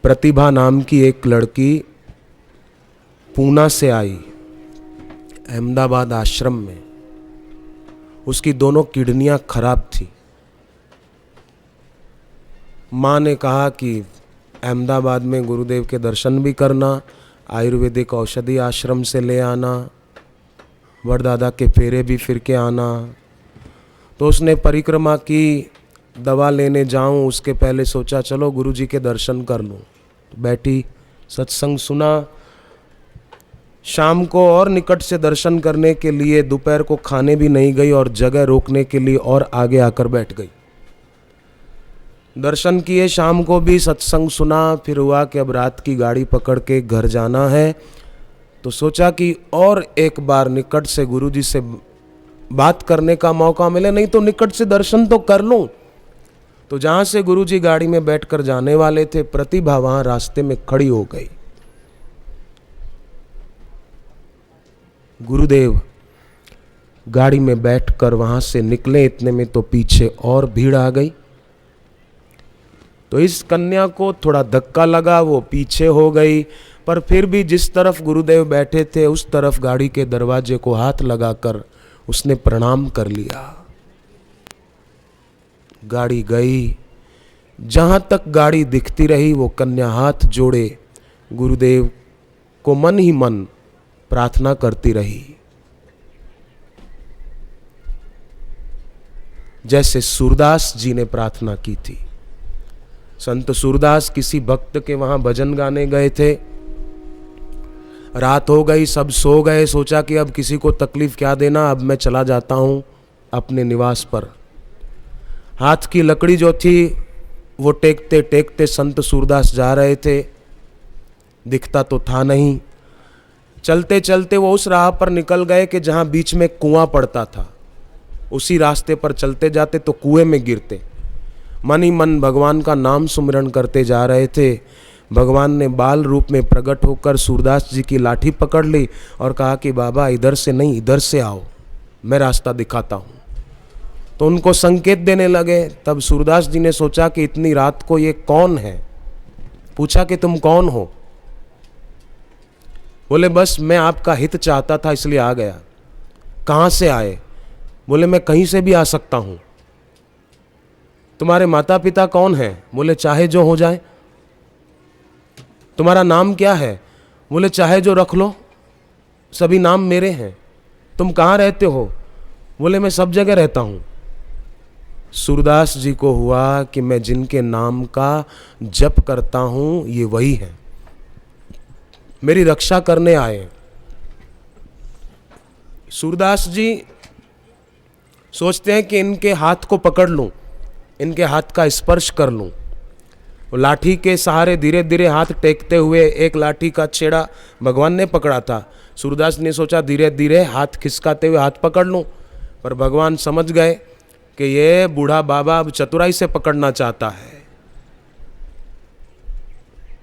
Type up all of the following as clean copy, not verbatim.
प्रतिभा नाम की एक लड़की पूना से आई अहमदाबाद आश्रम में। उसकी दोनों किडनियां खराब थी। माँ ने कहा कि अहमदाबाद में गुरुदेव के दर्शन भी करना, आयुर्वेदिक औषधि आश्रम से ले आना, वरदादा के फेरे भी फिर के आना। तो उसने परिक्रमा की, दवा लेने जाऊं उसके पहले सोचा चलो गुरुजी के दर्शन कर लूं। तो बैठी, सत्संग सुना। शाम को और निकट से दर्शन करने के लिए दोपहर को खाने भी नहीं गई और जगह रोकने के लिए और आगे आकर बैठ गई। दर्शन किए, शाम को भी सत्संग सुना। फिर हुआ कि अब रात की गाड़ी पकड़ के घर जाना है। तो सोचा कि और एक बार निकट से गुरुजी से बात करने का मौका मिले, नहीं तो निकट से दर्शन तो कर लूं। तो जहां से गुरुजी गाड़ी में बैठकर जाने वाले थे, प्रतिभा वहां रास्ते में खड़ी हो गई। गुरुदेव गाड़ी में बैठकर वहां से निकले, इतने में तो पीछे और भीड़ आ गई। तो इस कन्या को थोड़ा धक्का लगा, वो पीछे हो गई। पर फिर भी जिस तरफ गुरुदेव बैठे थे उस तरफ गाड़ी के दरवाजे को हाथ लगाकर उसने प्रणाम कर लिया। गाड़ी गई, जहां तक गाड़ी दिखती रही वो कन्या हाथ जोड़े गुरुदेव को मन ही मन प्रार्थना करती रही, जैसे सूरदास जी ने प्रार्थना की थी। संत सूरदास किसी भक्त के वहां भजन गाने गए थे। रात हो गई, सब सो गए। सोचा कि अब किसी को तकलीफ क्या देना, अब मैं चला जाता हूं अपने निवास पर। हाथ की लकड़ी जो थी वो टेकते टेकते संत सूरदास जा रहे थे। दिखता तो था नहीं। चलते चलते वो उस राह पर निकल गए कि जहां बीच में कुआं पड़ता था। उसी रास्ते पर चलते जाते तो कुएं में गिरते। मन ही मन भगवान का नाम सुमिरन करते जा रहे थे। भगवान ने बाल रूप में प्रकट होकर सूरदास जी की लाठी पकड़ ली और कहा कि बाबा इधर से नहीं, इधर से आओ, मैं रास्ता दिखाता हूँ। तो उनको संकेत देने लगे। तब सूरदास जी ने सोचा कि इतनी रात को ये कौन है। पूछा कि तुम कौन हो। बोले बस मैं आपका हित चाहता था इसलिए आ गया। कहाँ से आए। बोले मैं कहीं से भी आ सकता हूँ। तुम्हारे माता पिता कौन हैं। बोले चाहे जो हो जाए। तुम्हारा नाम क्या है। बोले चाहे जो रख लो, सभी नाम मेरे हैं। तुम कहाँ रहते हो। बोले मैं सब जगह रहता हूँ। सूरदास जी को हुआ कि मैं जिनके नाम का जप करता हूँ ये वही है, मेरी रक्षा करने आए। सूरदास जी सोचते हैं कि इनके हाथ को पकड़ लूं, इनके हाथ का स्पर्श कर लूं। लाठी के सहारे धीरे धीरे हाथ टेकते हुए एक लाठी का छेड़ा भगवान ने पकड़ा था। सूरदास ने सोचा धीरे धीरे हाथ खिसकाते हुए हाथ पकड़ लूं, पर भगवान समझ गए कि ये बूढ़ा बाबा अब चतुराई से पकड़ना चाहता है।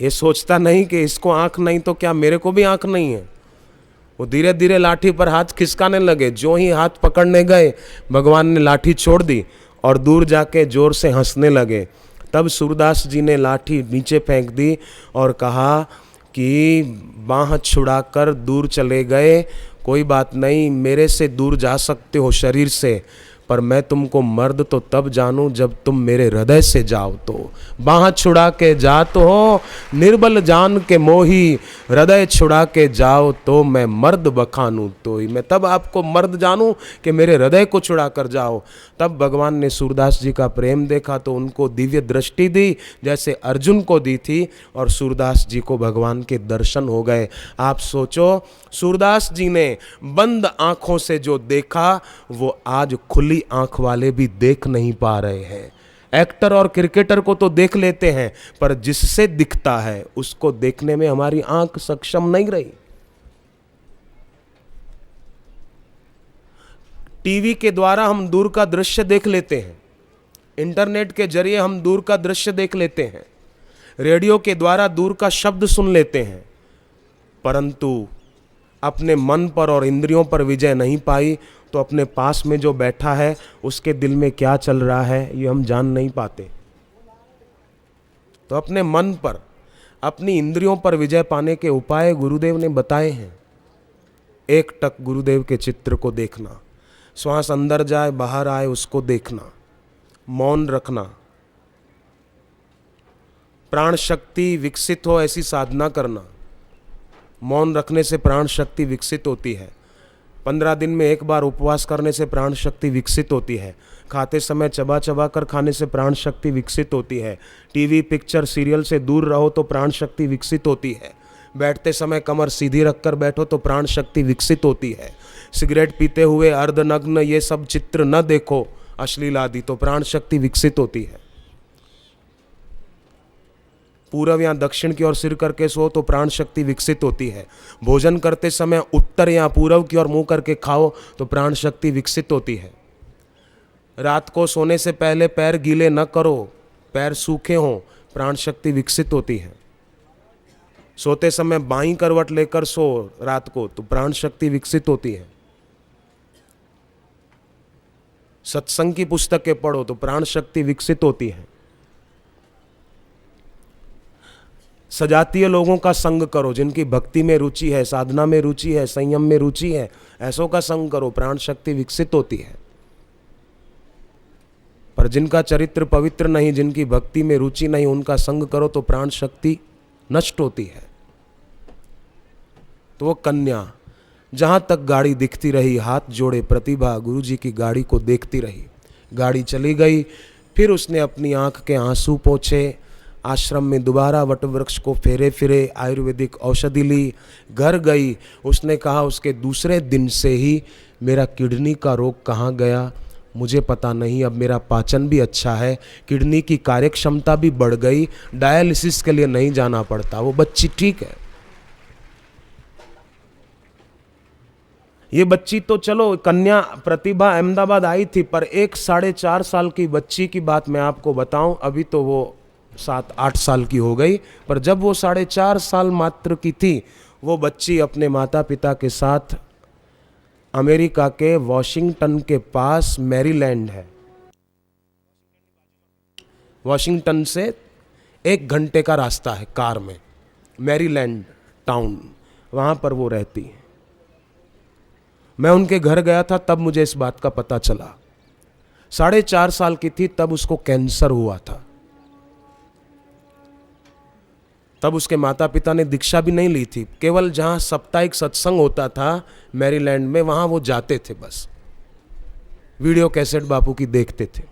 ये सोचता नहीं कि इसको आंख नहीं तो क्या मेरे को भी आंख नहीं है। वो धीरे धीरे लाठी पर हाथ खिसकाने लगे। जो ही हाथ पकड़ने गए भगवान ने लाठी छोड़ दी और दूर जाके जोर से हंसने लगे। तब सूरदास जी ने लाठी नीचे फेंक दी और कहा कि बाँह छुड़ाकर दूर चले गए, कोई बात नहीं, मेरे से दूर जा सकते हो शरीर से, पर मैं तुमको मर्द तो तब जानूं जब तुम मेरे हृदय से जाओ। तो बाँह छुड़ा के जात हो निर्बल जान के मोही, हृदय छुड़ा के जाओ तो मैं मर्द बखानूं। तो मैं तब आपको मर्द जानूं कि मेरे हृदय को छुड़ा कर जाओ। तब भगवान ने सूरदास जी का प्रेम देखा तो उनको दिव्य दृष्टि दी जैसे अर्जुन को दी थी, और सूरदास जी को भगवान के दर्शन हो गए। आप सोचो, सूरदास जी ने बंद आंखों से जो देखा वो आज खुली आंख वाले भी देख नहीं पा रहे हैं। एक्टर और क्रिकेटर को तो देख लेते हैं, पर जिससे दिखता है उसको देखने में हमारी आंख सक्षम नहीं रही। टीवी के द्वारा हम दूर का दृश्य देख लेते हैं, इंटरनेट के जरिए हम दूर का दृश्य देख लेते हैं, रेडियो के द्वारा दूर का शब्द सुन लेते हैं, परंतु अपने मन पर और इंद्रियों पर विजय नहीं पाई तो अपने पास में जो बैठा है उसके दिल में क्या चल रहा है ये हम जान नहीं पाते। तो अपने मन पर अपनी इंद्रियों पर विजय पाने के उपाय गुरुदेव ने बताए हैं। एक टक गुरुदेव के चित्र को देखना, श्वास अंदर जाए बाहर आए उसको देखना, मौन रखना, प्राण शक्ति विकसित हो ऐसी साधना करना। मौन रखने से प्राण शक्ति विकसित होती है। 15 दिन में एक बार उपवास करने से प्राण शक्ति विकसित होती है। खाते समय चबा चबा कर खाने से प्राण शक्ति विकसित होती है। टीवी पिक्चर सीरियल से दूर रहो तो प्राण शक्ति विकसित होती है। बैठते समय कमर सीधी रखकर बैठो तो प्राण शक्ति विकसित होती है। सिगरेट पीते हुए अर्धनग्न ये सब चित्र न देखो, अश्लील आदि, तो प्राण शक्ति विकसित होती है। पूर्व या दक्षिण की ओर सिर करके सो तो प्राण शक्ति विकसित होती है। भोजन करते समय उत्तर या पूर्व की ओर मुंह करके खाओ तो प्राण शक्ति विकसित होती है। रात को सोने से पहले पैर गीले न करो, पैर सूखे हों, प्राण शक्ति विकसित होती है। सोते समय बाईं करवट लेकर सो रात को तो प्राण शक्ति विकसित होती है। सत्संग की पुस्तकें पढ़ो तो प्राण शक्ति विकसित होती है। सजातीय लोगों का संग करो, जिनकी भक्ति में रुचि है, साधना में रुचि है, संयम में रुचि है, ऐसों का संग करो, प्राण शक्ति विकसित होती है। पर जिनका चरित्र पवित्र नहीं, जिनकी भक्ति में रुचि नहीं, उनका संग करो तो प्राण शक्ति नष्ट होती है। तो वो कन्या जहां तक गाड़ी दिखती रही, हाथ जोड़े प्रतिभा गुरुजी की गाड़ी को देखती रही। गाड़ी चली गई, फिर उसने अपनी आंख के आंसू पोंछे, आश्रम में दोबारा वटवृक्ष को फेरे फिरे, आयुर्वेदिक औषधि ली, घर गई। उसने कहा उसके दूसरे दिन से ही मेरा किडनी का रोग कहाँ गया मुझे पता नहीं, अब मेरा पाचन भी अच्छा है, किडनी की कार्यक्षमता भी बढ़ गई, डायलिसिस के लिए नहीं जाना पड़ता। वो बच्ची ठीक है। ये बच्ची तो चलो कन्या प्रतिभा अहमदाबाद आई थी, पर एक 4.5 साल की बच्ची की बात मैं आपको बताऊं, अभी तो वो 7-8 साल की हो गई, पर जब वो 4.5 साल मात्र की थी, वो बच्ची अपने माता पिता के साथ अमेरिका के वॉशिंगटन के पास मैरीलैंड है, वॉशिंगटन से 1 घंटे का रास्ता है कार में, मैरीलैंड टाउन, वहाँ पर वो रहती है। मैं उनके घर गया था, तब मुझे इस बात का पता चला। 4.5 साल की थी तब उसको कैंसर हुआ था। तब उसके माता पिता ने दीक्षा भी नहीं ली थी, केवल जहाँ साप्ताहिक सत्संग होता था मैरीलैंड में, वहाँ वो जाते थे, बस वीडियो कैसेट बापू की देखते थे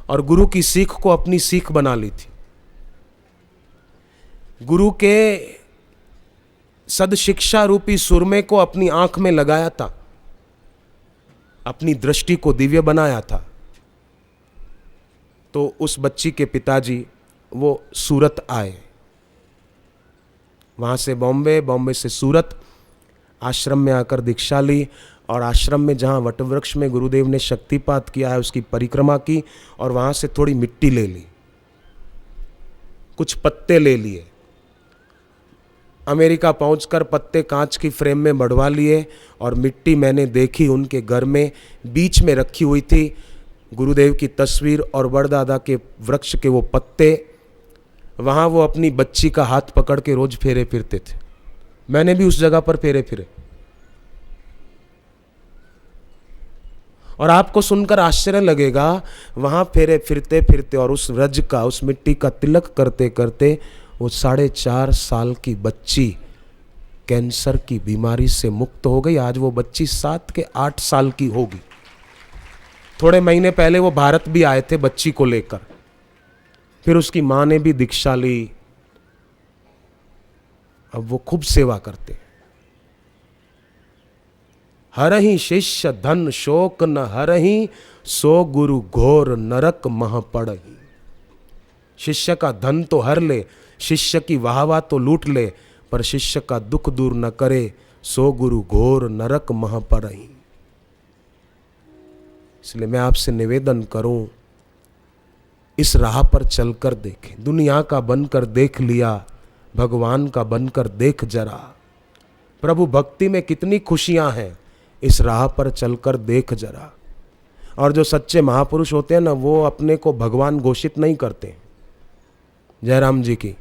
और गुरु की सीख को अपनी सीख बना ली थी। गुरु के सदशिक्षा रूपी सुरमे को अपनी आंख में लगाया था, अपनी दृष्टि को दिव्य बनाया था। तो उस बच्ची के पिताजी वो सूरत आए, वहाँ से बॉम्बे, बॉम्बे से सूरत, आश्रम में आकर दीक्षा ली और आश्रम में जहाँ वटवृक्ष में गुरुदेव ने शक्तिपात किया है उसकी परिक्रमा की और वहाँ से थोड़ी मिट्टी ले ली, कुछ पत्ते ले लिए। अमेरिका पहुंचकर पत्ते कांच की फ्रेम में बढ़वा लिए और मिट्टी मैंने देखी उनके घर में बीच में रखी हुई थी, गुरुदेव की तस्वीर और बड़दादा के वृक्ष के वो पत्ते। वहाँ वो अपनी बच्ची का हाथ पकड़ के रोज फेरे फिरते थे। मैंने भी उस जगह पर फेरे फिरे और आपको सुनकर आश्चर्य लगेगा, वहाँ फेरे फिरते फिरते और उस रज का, उस मिट्टी का तिलक करते करते वो 4.5 साल की बच्ची कैंसर की बीमारी से मुक्त हो गई। आज वो बच्ची 7 के 8 साल की होगी। थोड़े महीने पहले वो भारत भी आए थे बच्ची को लेकर, फिर उसकी माँ ने भी दीक्षा ली। अब वो खूब सेवा करते। हरहि शिष्य धन शोक न हरहि, सो गुरु घोर नरक मह पड़हि। शिष्य का धन तो हर ले, शिष्य की वाहवा तो लूट ले, पर शिष्य का दुख दूर न करे, सो गुरु घोर नरक मह पड़हि। इसलिए मैं आपसे निवेदन करूं, इस राह पर चलकर देखें। दुनिया का बनकर देख लिया, भगवान का बनकर देख जरा। प्रभु भक्ति में कितनी खुशियां हैं, इस राह पर चलकर देख जरा। और जो सच्चे महापुरुष होते हैं ना, वो अपने को भगवान घोषित नहीं करते। जयराम जी की